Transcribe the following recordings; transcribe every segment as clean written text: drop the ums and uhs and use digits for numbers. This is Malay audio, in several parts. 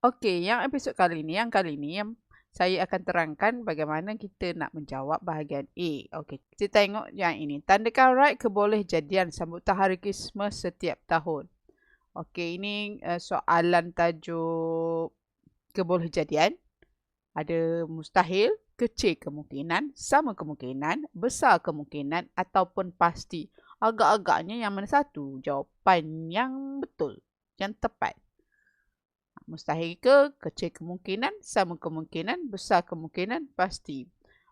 Okey, yang kali ini yang saya akan terangkan bagaimana kita nak menjawab bahagian A. Okey, kita tengok yang ini. Tandakan right kebolehjadian sambutan Hari Krismas setiap tahun. Okey, ini soalan tajuk kebolehjadian. Ada mustahil, kecil kemungkinan, sama kemungkinan, besar kemungkinan ataupun pasti. Agak-agaknya yang mana satu jawapan yang betul, yang tepat. Mustahil ke, kecil kemungkinan, sama kemungkinan, besar kemungkinan, pasti.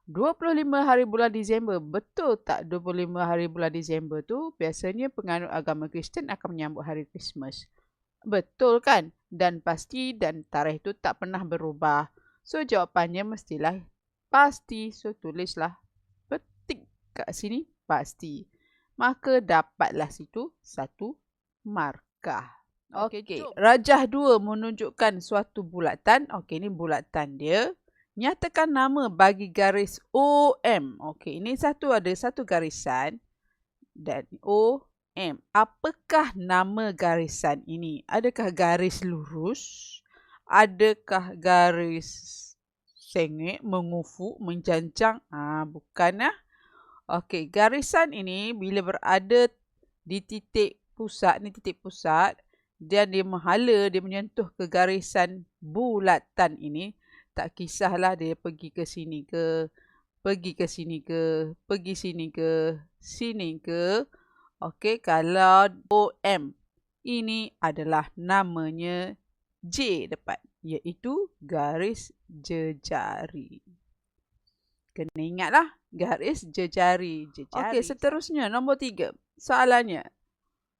25 hari bulan Disember, betul tak 25 hari bulan Disember tu biasanya penganut agama Kristian akan menyambut hari Christmas. Betul kan? Dan pasti dan tarikh tu tak pernah berubah. So jawapannya mestilah pasti. So tulislah petik kat sini pasti. Maka dapatlah situ satu markah. Okey, rajah 2 menunjukkan suatu bulatan. Okey, ini bulatan dia. Nyatakan nama bagi garis OM. Okey, ini ada satu garisan dan OM. Apakah nama garisan ini? Adakah garis lurus? Adakah garis sengit, mengufuk, menjancang? Bukan. Okey, garisan ini bila berada di titik pusat, ni titik pusat, dan dia menghala, dia menyentuh ke garisan bulatan ini, tak kisahlah dia pergi ke sini ke, pergi ke sini ke, pergi sini ke, sini ke. Okey, kalau OM ini adalah namanya J depan, iaitu garis jejari. Kena ingatlah, garis jejari. Okey, seterusnya nombor 3. Soalannya.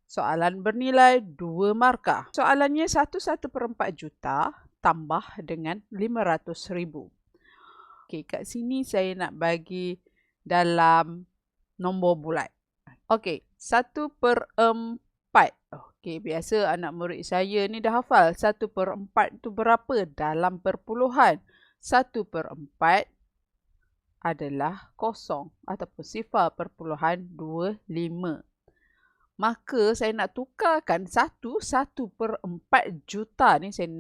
Soalan bernilai 2 markah. Soalannya 1/4 juta tambah dengan 500,000. Okey, kat sini saya nak bagi dalam nombor bulat. Okey, 1/4. Okey, biasa anak murid saya ni dah hafal 1/4 tu berapa dalam perpuluhan. 1/4 adalah kosong ataupun 0.25. Maka saya nak tukarkan 1/4 juta ni, saya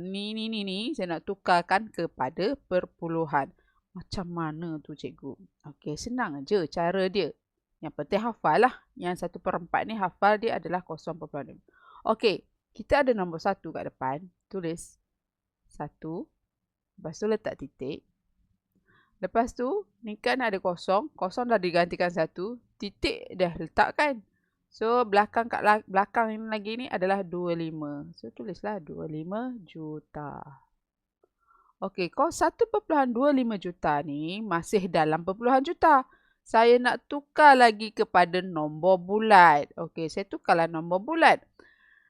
nak tukarkan kepada perpuluhan. Macam mana tu cikgu? Okey, senang je cara dia. Yang penting hafal lah. Yang 1/4 ni hafal dia adalah 0.5. Okey, kita ada nombor 1 kat depan. Tulis 1. Lepas tu letak titik. Lepas tu, ni kan ada kosong. Kosong dah digantikan 1. Titik dah letakkan. So, belakang ini lagi ni adalah 25. So, tulislah 25 juta. Okey, kalau 1.25 juta ni masih dalam perpuluhan juta. Saya nak tukar lagi kepada nombor bulat. Okey, saya tukarlah nombor bulat.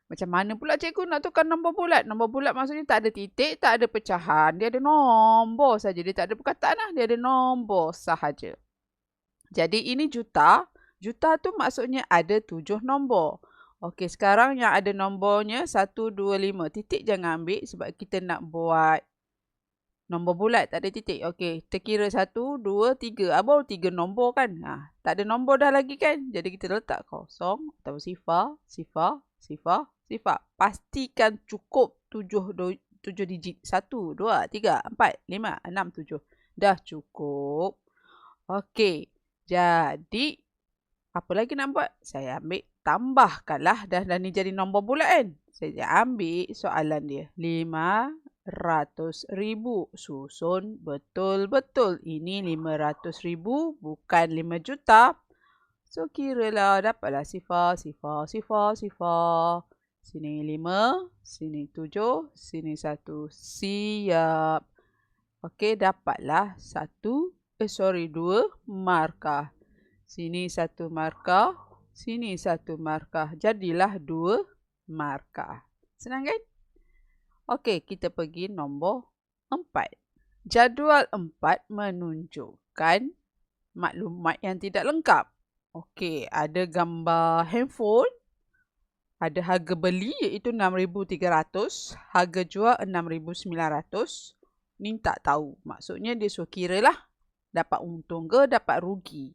Macam mana pula cikgu nak tukar nombor bulat? Nombor bulat maksudnya tak ada titik, tak ada pecahan. Dia ada nombor saja. Dia tak ada perkataan lah. Dia ada nombor sahaja. Jadi, ini juta. Juta tu maksudnya ada 7 nombor. Okey, sekarang yang ada nombornya 1, 2, 5. Titik jangan ambil sebab kita nak buat nombor bulat. Tak ada titik. Okey, terkira 1, 2, 3. Baru 3 nombor kan? Tak ada nombor dah lagi kan? Jadi kita letak kosong atau sifar, sifar, sifar, sifar. Pastikan cukup 7 digit. 1, 2, 3, 4, 5, 6, 7. Dah cukup. Okey, jadi apa lagi nak buat? Saya ambil tambahkanlah. Dah ni jadi nombor bulat kan? Saya ambil soalan dia. 500,000. Susun betul-betul. Ini 500,000 bukan 5 juta. So kiralah dapatlah sifar, sifar, sifar, sifar. Sini 5, sini 7, sini 1. Siap. Okey, dapatlah 2 markah. Sini 1 markah, sini 1 markah. Jadilah 2 markah. Senang kan? Okey, kita pergi nombor 4. Jadual 4 menunjukkan maklumat yang tidak lengkap. Okey, ada gambar handphone. Ada harga beli iaitu 6,300. Harga jual 6,900. Ni tak tahu. Maksudnya dia suruh kira lah. Dapat untung ke dapat rugi.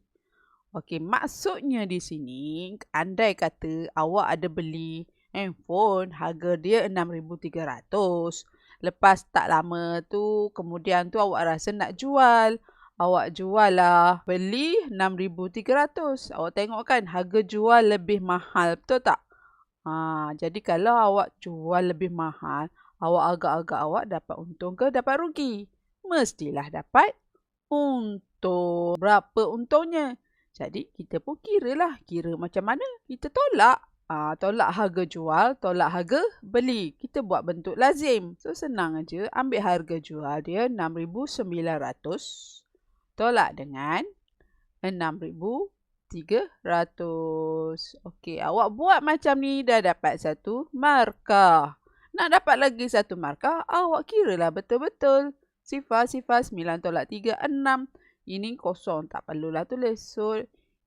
Okey, maksudnya di sini, andai kata awak ada beli handphone, harga dia 6,300. Lepas tak lama tu, kemudian tu awak rasa nak jual. Awak jual lah. Beli 6,300. Awak tengok kan harga jual lebih mahal. Betul tak? Jadi kalau awak jual lebih mahal, awak agak-agak awak dapat untung ke dapat rugi? Mestilah dapat untung. Berapa untungnya? Jadi kita pun kiralah. Kira macam mana? Kita tolak. Tolak harga jual, tolak harga beli. Kita buat bentuk lazim. So senang aja. Ambil harga jual dia 6,900. Tolak dengan 6,300. Okey, awak buat macam ni dah dapat satu markah. Nak dapat lagi satu markah, awak kiralah betul-betul. Sifar 9 tolak 3, 6. Ini kosong, tak perlulah tulis. So,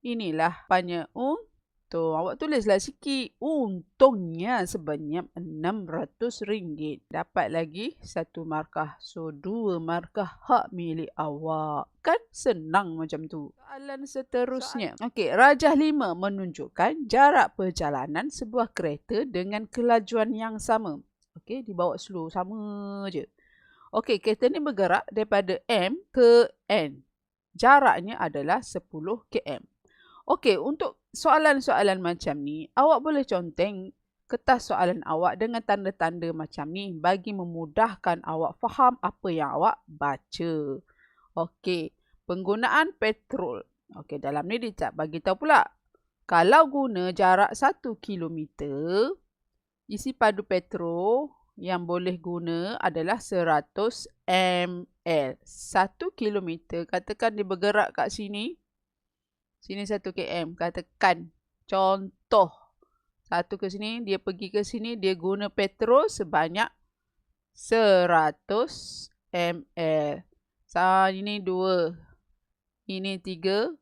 inilah banyak untung. Awak tulislah sikit. Untungnya sebanyak RM600. Dapat lagi satu markah. So, 2 markah hak milik awak. Kan senang macam tu. Soalan seterusnya. Okey, rajah 5 menunjukkan jarak perjalanan sebuah kereta dengan kelajuan yang sama. Okey, dibawa slow. Sama je. Okey, kereta ni bergerak daripada M ke N. Jaraknya adalah 10 km. Okey, untuk soalan-soalan macam ni, awak boleh conteng kertas soalan awak dengan tanda-tanda macam ni bagi memudahkan awak faham apa yang awak baca. Okey, penggunaan petrol. Okey, dalam ni dia tak bagi tahu pula. Kalau guna jarak 1 kilometer, isi padu petrol yang boleh guna adalah 100 ml. 1 kilometer, katakan dia bergerak kat sini. Sini 1 km, katakan contoh. 1 ke sini, dia pergi ke sini, dia guna petrol sebanyak 100 ml. Ini 2, ini 3,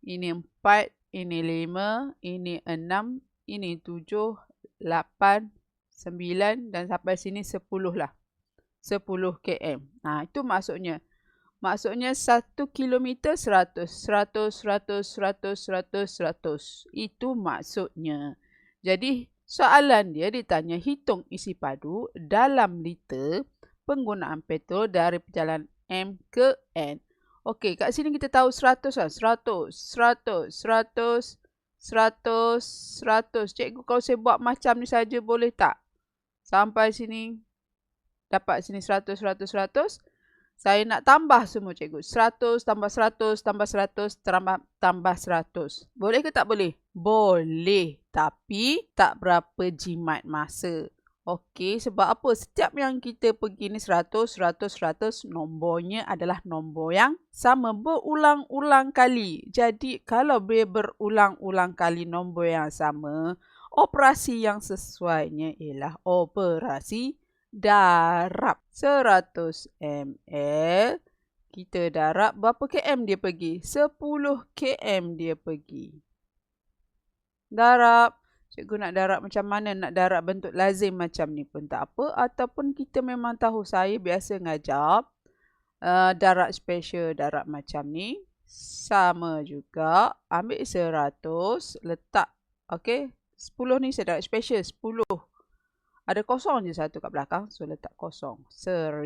ini 4, ini 5, ini 6, ini 7, 8, 9 dan sampai sini 10 lah. 10 km. Itu maksudnya. Maksudnya 1 kilometer 100. 100, 100, 100, 100, 100. Itu maksudnya. Jadi soalan dia ditanya hitung isi padu dalam liter penggunaan petrol dari perjalanan M ke N. Okey, kat sini kita tahu 100 lah. 100, 100, 100, 100, 100. Cikgu kalau saya buat macam ni saja boleh tak? Sampai sini. Dapat sini 100, 100, 100. Saya nak tambah semua cikgu. 100 tambah 100 tambah 100 tambah 100. Boleh ke tak boleh? Boleh. Tapi tak berapa jimat masa. Okey, sebab apa? Setiap yang kita pergi ni 100, 100, 100, nombornya adalah nombor yang sama berulang-ulang kali. Jadi kalau dia berulang-ulang kali nombor yang sama, operasi yang sesuainya ialah operasi darab. 100 ml. Kita darab berapa km dia pergi? 10 km dia pergi. Darab. Cikgu nak darab macam mana? Nak darab bentuk lazim macam ni pun tak apa. Ataupun kita memang tahu, saya biasa ngajar darab special, darab macam ni. Sama juga. Ambil 100. Letak. Okey. 10 ni saya darab special. 10. Ada kosong je satu kat belakang. So, letak kosong. 1000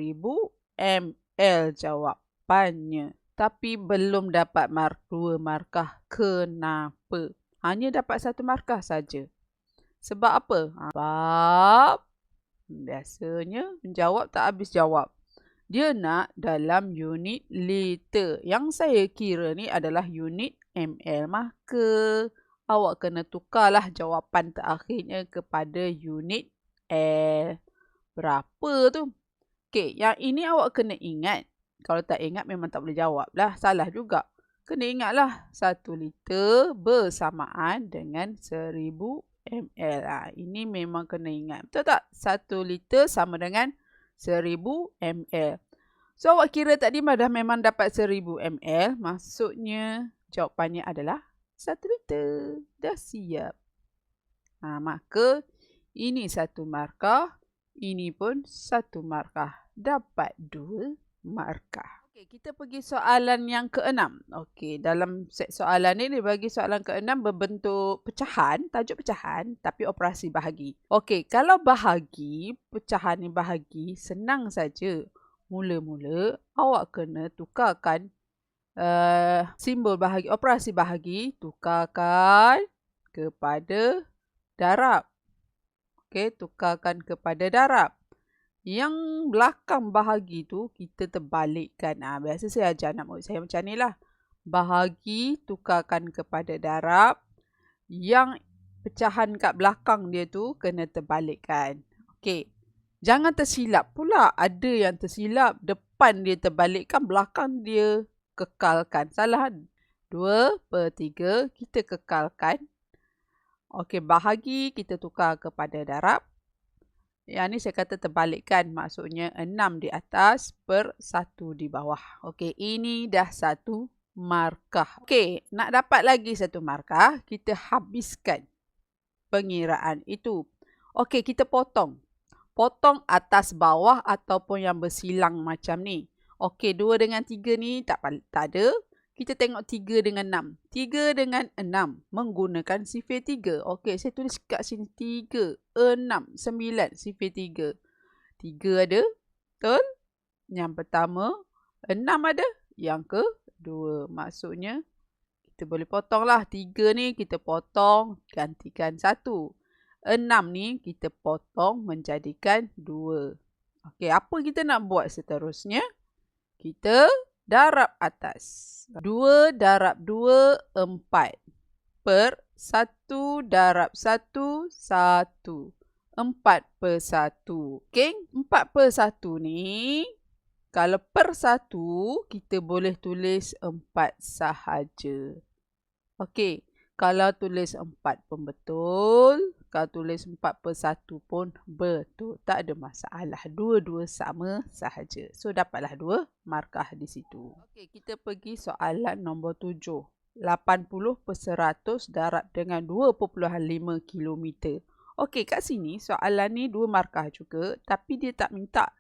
ml jawapannya. Tapi belum dapat 2 markah. Kenapa? Hanya dapat 1 markah saja. Sebab apa? Sebab biasanya menjawab tak habis jawab. Dia nak dalam unit liter. Yang saya kira ni adalah unit ml. Maka awak kena tukarlah jawapan terakhirnya kepada unit L. Berapa tu? Okey, yang ini awak kena ingat. Kalau tak ingat memang tak boleh jawab lah. Salah juga. Kena ingatlah 1 liter bersamaan dengan 1000 ml. Ini memang kena ingat. Betul tak? 1 liter sama dengan 1000 ml. So awak kira tadi dah memang dapat 1000 ml. Maksudnya jawapannya adalah 1 liter. Dah siap. Maka ini 1 markah. Ini pun 1 markah. Dapat 2 markah. Okey, kita pergi soalan yang keenam. Okey, dalam set soalan ni dia bagi soalan keenam berbentuk pecahan, tajuk pecahan tapi operasi bahagi. Okey, kalau bahagi, pecahan ni bahagi, senang saja. Mula-mula awak kena tukarkan simbol bahagi, operasi bahagi, tukarkan kepada darab. Okey, tukarkan kepada darab. Yang belakang bahagi tu kita terbalikkan. Biasa saya ajar anak murid saya macam ni lah. Bahagi tukarkan kepada darab. Yang pecahan kat belakang dia tu kena terbalikkan. Okey. Jangan tersilap pula. Ada yang tersilap. Depan dia terbalikkan, belakang dia kekalkan. Salah. 2/3 kita kekalkan. Okey, bahagi kita tukar kepada darab. Yang ni saya kata terbalikkan, maksudnya 6 di atas per 1 di bawah. Okey, ini dah satu markah. Okey, nak dapat lagi satu markah, kita habiskan pengiraan itu. Okey, kita potong. Potong atas bawah ataupun yang bersilang macam ni. Okey, 2 dengan 3 ni tak ada. Kita tengok 3 dengan 6. 3 dengan 6 menggunakan sifir 3. Okey, saya tulis kat sini 3, 6, 9, sifir 3. 3 ada, betul? Yang pertama, 6 ada, yang kedua. Maksudnya, kita boleh potonglah. 3 ni kita potong, gantikan 1. 6 ni kita potong menjadikan 2. Okey, apa kita nak buat seterusnya? Kita darab atas. 2 darab 2, 4. Per 1 darab 1, 1. 4/1. Okey, 4/1 ni, kalau per 1, kita boleh tulis 4 sahaja. Okey, kalau tulis 4 pun betul. Kalau tulis 4/1 pun betul. Tak ada masalah. Dua-dua sama sahaja. So, dapatlah 2 markah di situ. Okey, kita pergi soalan nombor 7. 80/100 darab dengan 2.5 km. Okey, kat sini soalan ni 2 markah juga. Tapi dia tak minta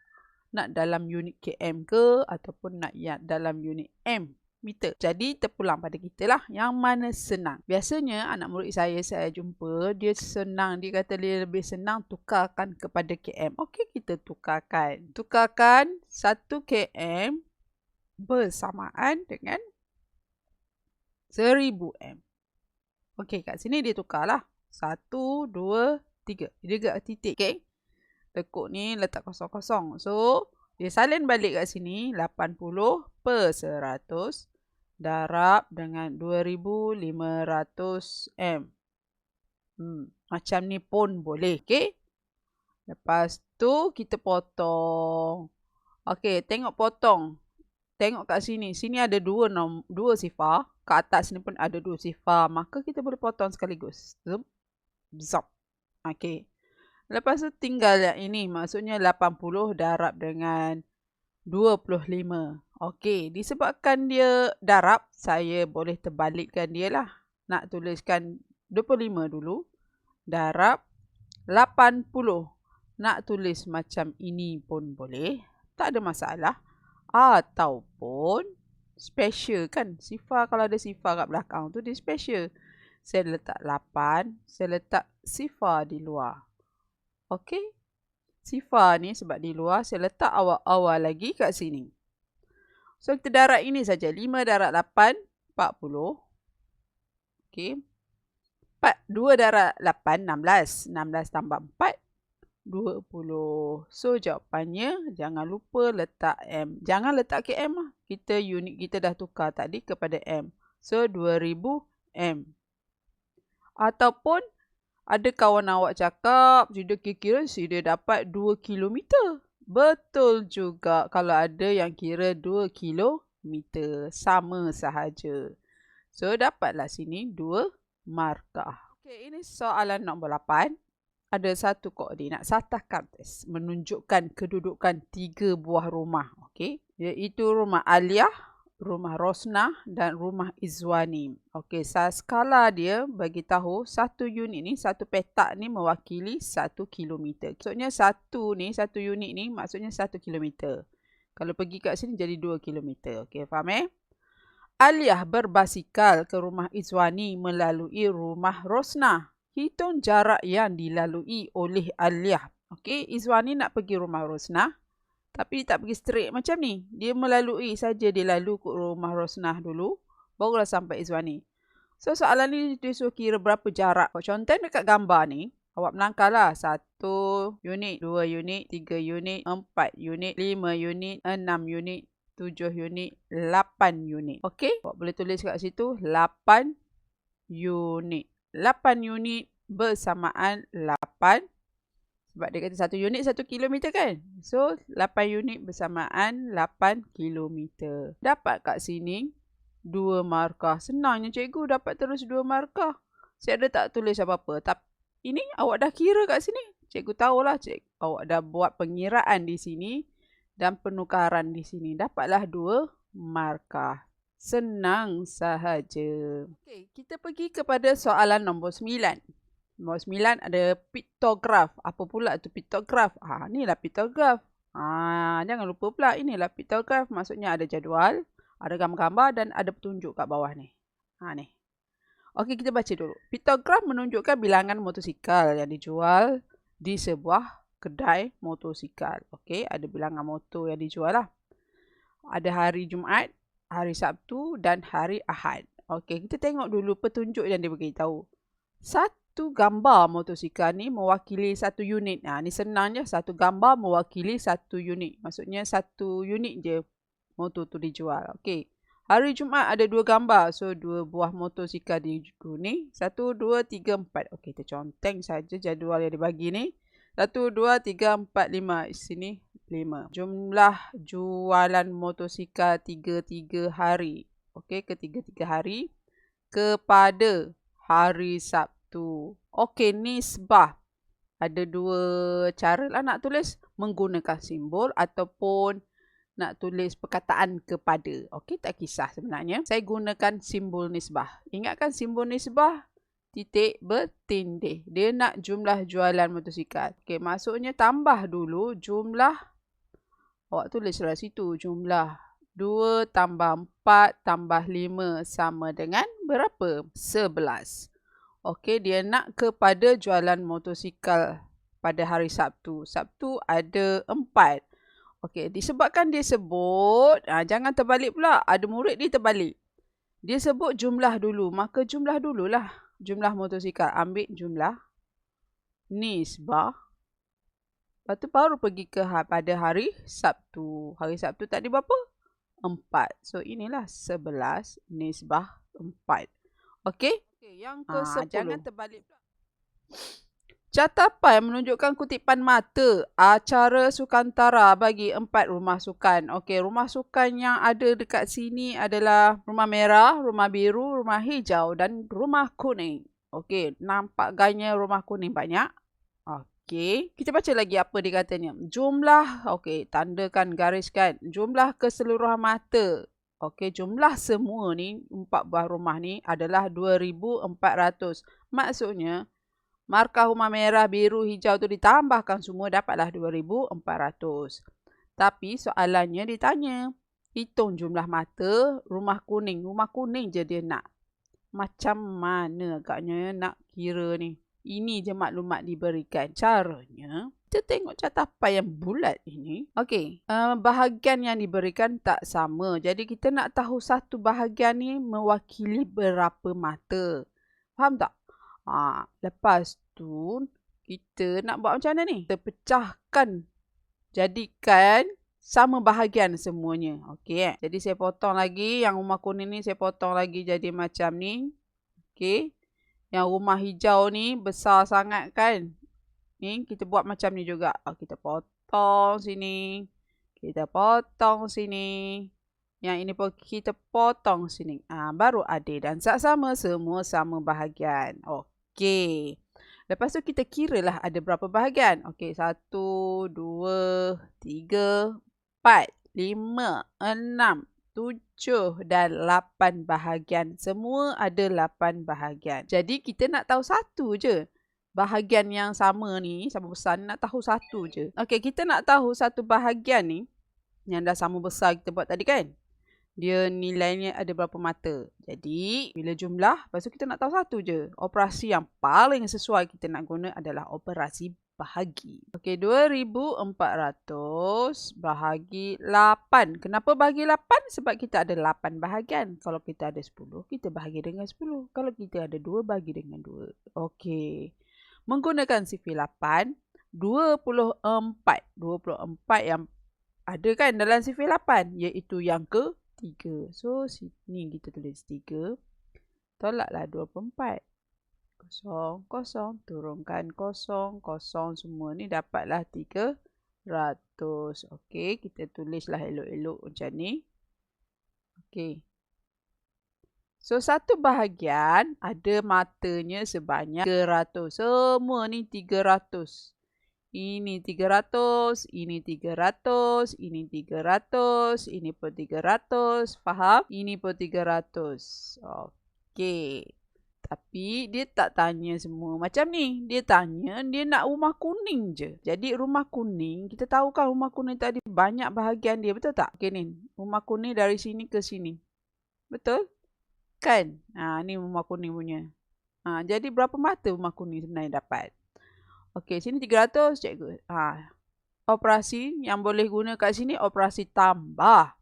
nak dalam unit km ke ataupun nak dalam unit m. Meter. Jadi terpulang pada kita lah yang mana senang. Biasanya anak murid saya jumpa dia senang, dia kata dia lebih senang tukarkan kepada km. Okey, kita tukarkan. Tukarkan 1 km bersamaan dengan 1000 m. Okey, kat sini dia tukarlah. 1, 2, 3. Dia gerak titik. Okey. Tekuk ni letak kosong-kosong. So, dia salin balik kat sini. 80/100 darab dengan 2500 m. Macam ni pun boleh. Okey. Lepas tu kita potong. Okey, tengok potong. Tengok kat sini. Sini ada 2 sifar. Kat atas ni pun ada 2 sifar. Maka kita boleh potong sekaligus. Zop. Okey. Lepas tu tinggal yang ini. Maksudnya 80 darab dengan 25. Okey, disebabkan dia darab, saya boleh terbalikkan dia lah. Nak tuliskan 25 dulu. Darab 80. Nak tulis macam ini pun boleh. Tak ada masalah. Ataupun special kan. Sifar, kalau ada sifar kat belakang tu dia special. Saya letak 8. Saya letak sifar di luar. Okey. Sifar ni sebab di luar, saya letak awal-awal lagi kat sini. So, kita darab ini saja. 5 darab 8, 40. Okey. 2 darab 8, 16. 16 tambah 4, 20. So, jawapannya jangan lupa letak M. Jangan letak km lah. Unit kita dah tukar tadi kepada M. So, 2000 M. Ataupun, ada kawan awak cakap, sudah kira-kira sudah dapat 2 kilometer. Betul juga kalau ada yang kira 2 kilometer. Sama sahaja. So, dapatlah sini 2 markah. Okey, ini soalan nombor 8. Ada satu koordinat Sarta Kartes menunjukkan kedudukan 3 buah rumah. Okey, iaitu rumah Aliyah, rumah Rosnah dan rumah Izwani. Okey, skala dia bagi tahu satu unit ni, satu petak ni mewakili 1 kilometer. Maksudnya satu unit ni maksudnya 1 kilometer. Kalau pergi kat sini jadi 2 kilometer. Okey, faham Aliyah berbasikal ke rumah Izwani melalui rumah Rosnah. Hitung jarak yang dilalui oleh Aliyah. Okey, Izwani nak pergi rumah Rosnah. Tapi tak pergi straight macam ni. Dia melalui saja, dia lalu ke rumah Rosnah dulu. Barulah sampai Izwani. So soalan ni dia suruh kira berapa jarak. Contoh dekat gambar ni, awak menangkallah 1 unit, 2 unit, 3 unit, 4 unit, 5 unit, 6 unit, 7 unit, 8 unit. Okey, awak boleh tulis kat situ 8 unit. 8 unit bersamaan 8. Sebab dia kata 1 unit 1 kilometer kan. So 8 unit bersamaan 8 kilometer. Dapat kat sini 2 markah. Senangnya cikgu dapat terus 2 markah. Saya ada tak tulis apa-apa. Tapi ini awak dah kira kat sini. Cikgu tahulah awak dah buat pengiraan di sini dan penukaran di sini. Dapatlah 2 markah. Senang sahaja. Okey, kita pergi kepada soalan nombor 9. Nombor 9 ada piktograf. Apa pula tu piktograf? Inilah piktograf. Jangan lupa pula inilah piktograf. Maksudnya ada jadual, ada gambar-gambar dan ada petunjuk kat bawah ni. Ni. Okey, kita baca dulu. Piktograf menunjukkan bilangan motosikal yang dijual di sebuah kedai motosikal. Okey, ada bilangan motor yang dijual lah. Ada hari Jumaat, hari Sabtu dan hari Ahad. Okey, kita tengok dulu petunjuk yang dia beritahu. Satu gambar motosikal ni mewakili 1 unit. Ni senang je. Satu gambar mewakili 1 unit. Maksudnya 1 unit je motor tu dijual. Okey. Hari Jumaat ada 2 gambar. So 2 buah motosikal di ni. 1, 2, 3, 4. Okey, kita conteng saja jadual yang dibagi ni. 1, 2, 3, 4, 5. Sini 5. Jumlah jualan motosikal 3 hari. Okey, ke 3 hari kepada hari Sabtu. Okey, nisbah. Ada 2 cara lah nak tulis. Menggunakan simbol ataupun nak tulis perkataan kepada. Okey, tak kisah sebenarnya. Saya gunakan simbol nisbah. Ingatkan simbol nisbah titik bertindih. Dia nak jumlah jualan motosikal. Okey, maksudnya tambah dulu jumlah. Awak tulislah situ jumlah 2 tambah 4 tambah 5 sama dengan berapa? 11. Okey, dia nak kepada jualan motosikal pada hari Sabtu. Sabtu ada 4. Okey, disebabkan dia sebut, jangan terbalik pula. Ada murid dia terbalik. Dia sebut jumlah dulu, maka jumlah dululah. Jumlah motosikal. Ambil jumlah. Nisbah. Lepas tu baru pergi ke pada hari Sabtu. Hari Sabtu tadi berapa? 4. So inilah 11 nisbah 4. Okey? Yang ke-10. Jangan terbalik pula. Catapan menunjukkan kutipan mata acara Sukantara bagi 4 rumah sukan. Okey, rumah sukan yang ada dekat sini adalah rumah merah, rumah biru, rumah hijau dan rumah kuning. Okey, nampak gaya rumah kuning banyak. Okey, kita baca lagi apa dia katanya. Jumlah, okey, tandakan gariskan. Jumlah keseluruhan mata. Okey, jumlah semua ni 4 buah rumah ni adalah 2,400. Maksudnya markah rumah merah, biru, hijau tu ditambahkan semua dapatlah 2,400. Tapi soalannya ditanya, hitung jumlah mata rumah kuning. Rumah kuning je dia nak. Macam mana agaknya nak kira ni? Ini je maklumat diberikan. Caranya, kita tengok catapan yang bulat ini. Okey, bahagian yang diberikan tak sama. Jadi kita nak tahu satu bahagian ni mewakili berapa mata. Faham tak? Lepas tu kita nak buat macam mana ni? Kita pecahkan. Jadikan sama bahagian semuanya. Okey. Jadi saya potong lagi. Yang rumah kuning ni saya potong lagi jadi macam ni. Okey. Yang rumah hijau ni besar sangat kan? Ni kita buat macam ni juga. Kita potong sini. Kita potong sini. Yang ini pun kita potong sini. Baru adil dan sama semua sama bahagian. Okey. Lepas tu kita kiralah ada berapa bahagian. Okey, 1, 2, 3, 4, 5, 6, 7 dan 8 bahagian. Semua ada 8 bahagian. Jadi kita nak tahu satu je. Bahagian yang sama ni, sama besar ni nak tahu satu je. Okey, kita nak tahu satu bahagian ni. Yang dah sama besar kita buat tadi kan. Dia nilainya ada berapa mata. Jadi, bila jumlah, lepas tu kita nak tahu satu je. Operasi yang paling sesuai kita nak guna adalah operasi bahagi. Okey, 2,400 bahagi 8. Kenapa bahagi 8? Sebab kita ada 8 bahagian. Kalau kita ada 10, kita bahagi dengan 10. Kalau kita ada 2, bahagi dengan 2. Okey. Menggunakan sifir 8, 24. 24 yang ada kan dalam sifir 8, iaitu yang ke 3. So, sini kita tulis 3. Tolaklah 24. Kosong, kosong. Turunkan kosong, kosong. Semua ni dapatlah 300. Okey, kita tulislah elok-elok macam ni. Okey. So, satu bahagian ada matanya sebanyak 300. Semua ni 300. Ini 300, ini 300, ini 300, ini pun 300. Faham? Ini pun 300. Okey. Tapi dia tak tanya semua macam ni. Dia tanya dia nak rumah kuning je. Jadi rumah kuning, kita tahu kan rumah kuning tadi banyak bahagian dia. Betul tak? Okey ni. Rumah kuning dari sini ke sini. Betul? Kan? Ni rumah kuning punya. Jadi berapa mata rumah kuning sebenarnya dapat? Okey, sini 300, cikgu. Operasi yang boleh guna kat sini operasi tambah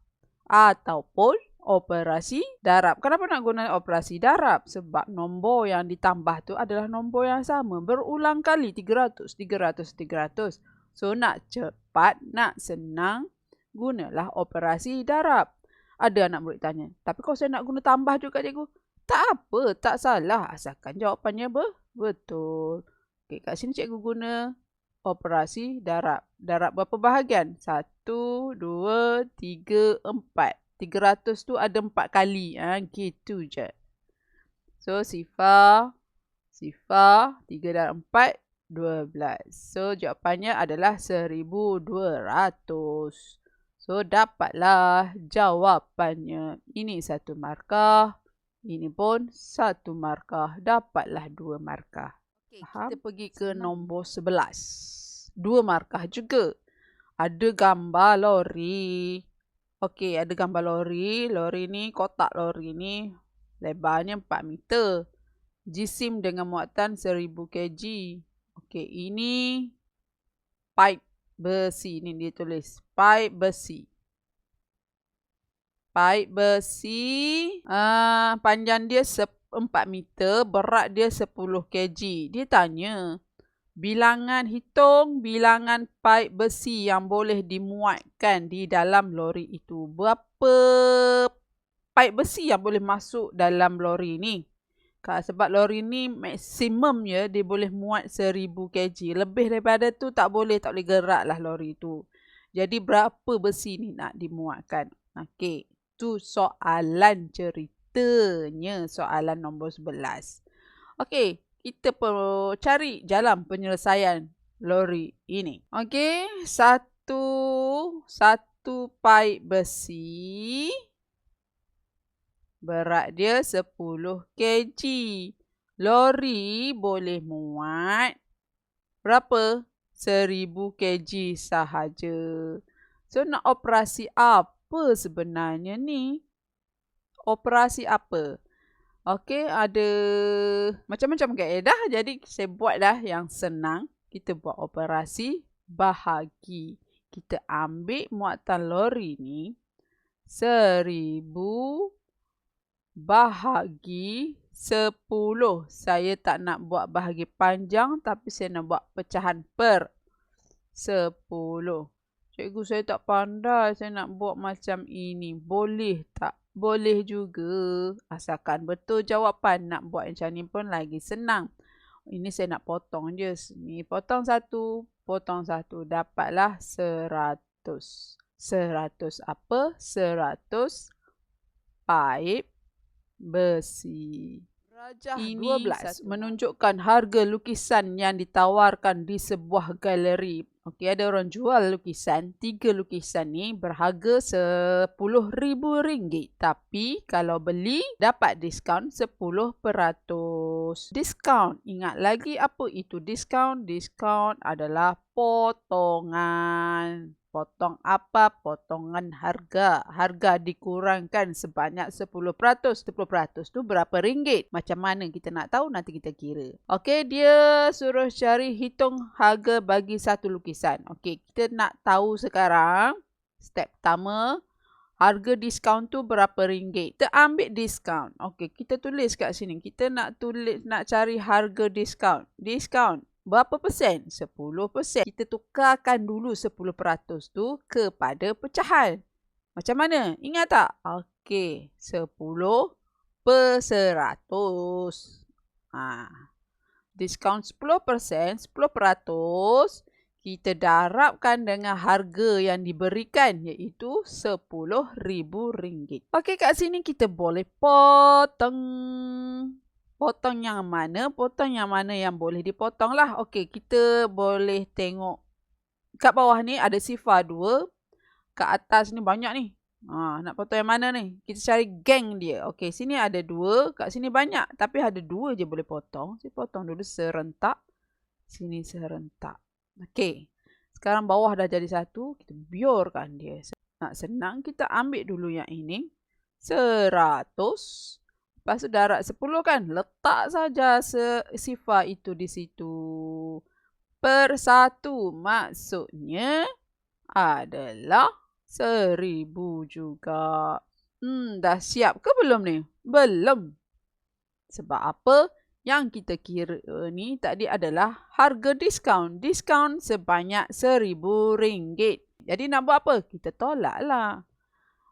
ataupun operasi darab. Kenapa nak guna operasi darab? Sebab nombor yang ditambah tu adalah nombor yang sama. Berulang kali 300, 300, 300. So, nak cepat, nak senang, gunalah operasi darab. Ada anak murid tanya, tapi kalau saya nak guna tambah juga cikgu? Tak apa, tak salah. Asalkan jawapannya betul. Okey, kat sini cikgu guna operasi darab. Darab berapa bahagian? 1, 2, 3, 4. 300 tu ada 4 kali. Gitu je. So, sifar. 3 darab 4, 12. So, jawapannya adalah 1,200. So, dapatlah jawapannya. Ini 1 markah. Ini pun 1 markah. Dapatlah 2 markah. Okay, kita pergi ke nombor 11. 2 markah juga. Ada gambar lori. Okey, ada gambar lori. Lori ni, kotak lori ni lebarnya 4 meter. Jisim dengan muatan 1000 kg. Okey, ini pipe besi. Ni dia tulis. Pipe besi. Pipe besi. Panjang dia 4 meter, berat dia 10 kg. Dia tanya, hitung bilangan paip besi yang boleh dimuatkan di dalam lori itu. Berapa paip besi yang boleh masuk dalam lori ni? Sebab lori ni maksimum dia boleh muat 1000 kg. Lebih daripada tu tak boleh gerak lah lori tu. Jadi berapa besi ni nak dimuatkan? Okey, tu soalan cerita. Soalan nombor 11. Okey, kita cari jalan penyelesaian lori ini. Okey, satu paip besi berat dia 10 kg. Lori boleh muat berapa? 1000 kg sahaja. So, nak operasi apa sebenarnya ni? Operasi apa? Okey, ada macam-macam kaedah. Jadi, saya buat dah yang senang. Kita buat operasi bahagi. Kita ambil muatan lori ni 1000 bahagi 10. Saya tak nak buat bahagi panjang, tapi saya nak buat pecahan per 10. Cikgu, saya tak pandai. Saya nak buat macam ini. Boleh tak? Boleh juga. Asalkan betul jawapan. Nak buat macam ni pun lagi senang. Ini saya nak potong je. Ni potong 1. Potong 1. Dapatlah 100. 100 apa? 100 paip besi. Rajah ini 12 menunjukkan harga lukisan yang ditawarkan di sebuah galeri. Okey, ada orang jual lukisan. 3 lukisan ni berharga RM10,000. Tapi kalau beli dapat diskaun 10%. Diskaun. Ingat lagi apa itu diskaun? Diskaun adalah potongan. Potong apa? Potongan harga. Harga dikurangkan sebanyak 10%. 10% tu berapa ringgit? Macam mana kita nak tahu? Nanti kita kira. Okey, dia suruh cari hitung harga bagi satu lukisan. Okey, kita nak tahu sekarang. Step pertama, harga diskaun tu berapa ringgit? Kita ambil diskaun. Okey, kita tulis kat sini. Kita nak cari harga diskaun. Diskaun berapa persen? 10%. Kita tukarkan dulu 10% tu kepada pecahan. Macam mana? Ingat tak? Okey, 10/100. Diskaun 10%, 10%. Kita darabkan dengan harga yang diberikan, iaitu RM10,000. Okey, kat sini kita boleh potong. Potong yang mana? Potong yang mana yang boleh dipotong lah. Okey, kita boleh tengok. Kat bawah ni ada sifar 2. Kat atas ni banyak ni. Nak potong yang mana ni? Kita cari geng dia. Okey, sini ada 2. Kat sini banyak. Tapi ada 2 je boleh potong. Saya potong dulu serentak. Sini serentak. Okey. Sekarang bawah dah jadi 1. Kita biarkan dia. Nak senang, kita ambil dulu yang ini. 100. Lepas tu darab 10 kan? Letak saja sifar itu di situ. Per 1 maksudnya adalah 1000 juga. Dah siap ke belum ni? Belum. Sebab apa? Yang kita kira ni tadi adalah harga diskaun. Diskaun sebanyak RM1000. Jadi nak buat apa? Kita tolak lah.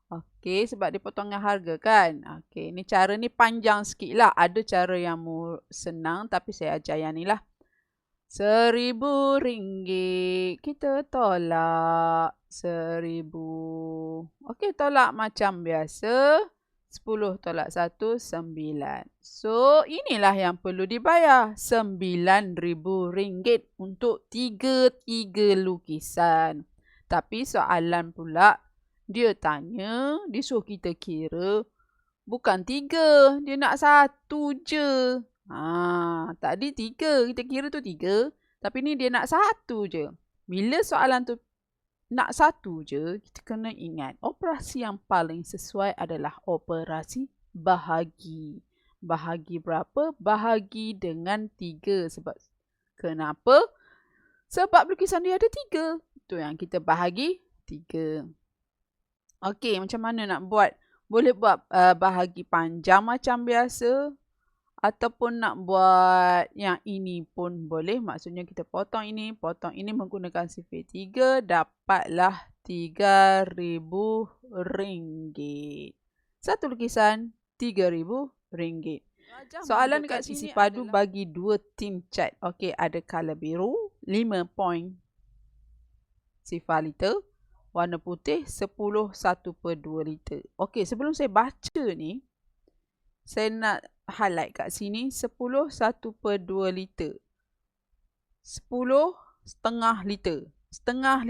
Okey, sebab dia potongan harga kan. Okey, ni cara ni panjang sikit lah. Ada cara yang senang tapi saya ajar yang ni lah. RM1000. Kita tolak 1000. Okey, tolak macam biasa. 10 tolak 1, 9. So, inilah yang perlu dibayar. RM9,000 untuk 3 lukisan. Tapi soalan pula, dia tanya, dia suruh kita kira, bukan 3, dia nak 1 je. Tadi 3, kita kira tu 3. Tapi ni dia nak 1 je. Bila soalan tu nak 1 je, kita kena ingat, operasi yang paling sesuai adalah operasi bahagi. Bahagi berapa? Bahagi dengan 3. Kenapa? Sebab lukisan dia ada 3. Itu yang kita bahagi 3. Okey, macam mana nak buat? Boleh buat bahagi panjang macam biasa. Ataupun nak buat yang ini pun boleh. Maksudnya kita potong ini menggunakan sifar 3. Dapatlah RM3,000. Satu lukisan RM3,000. Soalan kat sini padu bagi 2 tin cat. Okey, ada color biru 5 point sifar liter. Warna putih 10 1/2 liter. Okey, sebelum saya baca ni, saya nak highlight kat sini 10 1/2 liter. 10 setengah liter. Setengah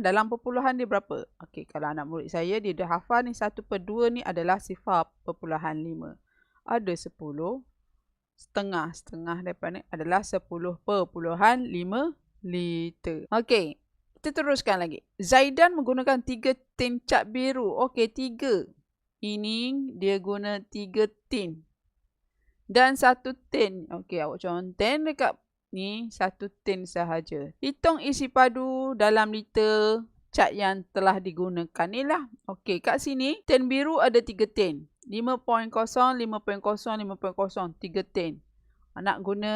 dalam perpuluhan dia berapa? Okey, kalau anak murid saya, dia dah hafal ni 1/2 ni adalah sifar 0.5. Ada 10. Setengah daripada ni adalah 10/5 liter. Okey. Kita teruskan lagi. Zaidan menggunakan 3 tin cat biru. Okey, 3. Ini dia guna 3 tin. Dan 1 tin. Okey, awak conten dekat ni 1 tin sahaja. Hitung isi padu dalam liter cat yang telah digunakan ni lah. Okey, kat sini tin biru ada 3 tin. 5.0, 5.0, 5.0. 3 tin. Nak guna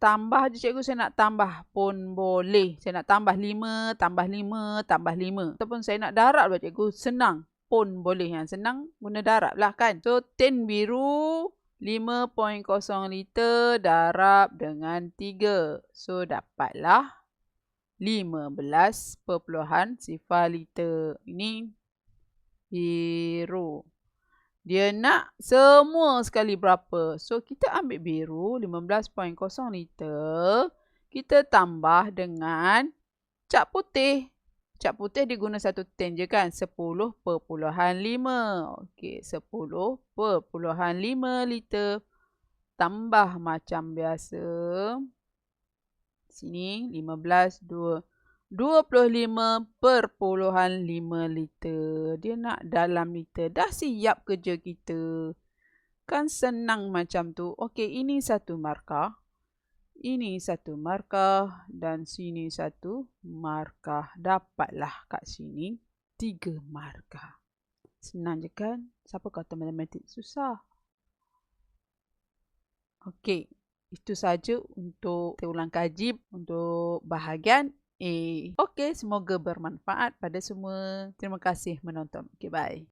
tambah je cikgu, saya nak tambah pun boleh. Saya nak tambah 5, tambah 5, tambah 5. Ataupun saya nak darab lah cikgu, senang pun boleh. Yang senang guna darab lah kan. So, tin biru 5.0 liter darab dengan 3. So, dapatlah 15.0 liter. Ini biru. Dia nak semua sekali berapa? So, kita ambil biru 15.0 liter. Kita tambah dengan cat putih. Cat putih dia guna 1 tin je kan? 10.5. Okey, 10.5 liter. Tambah macam biasa. Sini 15, 2. 25,5 liter. Dia nak dalam liter. Dah siap kerja kita. Kan senang macam tu. Okey, ini satu markah. Ini satu markah. Dan sini satu markah. Dapatlah kat sini 3 markah. Senang je kan? Siapa kata matematik susah? Okey, itu saja untuk kita ulang kaji untuk bahagian A. Okey, semoga bermanfaat pada semua. Terima kasih menonton. Okey, bye.